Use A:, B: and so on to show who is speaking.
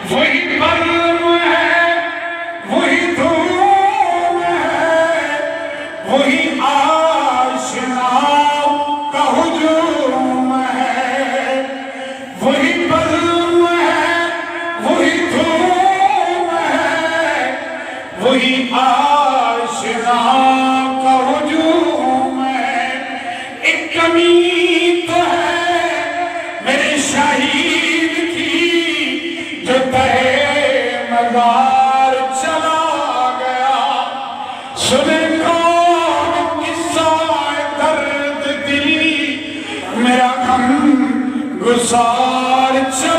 A: وہی بلم ہے، وہی دھوم ہے، وہی آشنا کا ہجوم ہے، وہی بلم ہے، وہی دھوم ہے، وہی آشنا کا ہجوم ہے۔ ایک کمی تو ہے میرے شہید کی جو تہے مزار چلا گیا، سنے کون قصہ درد دل میرا غم گسار چلا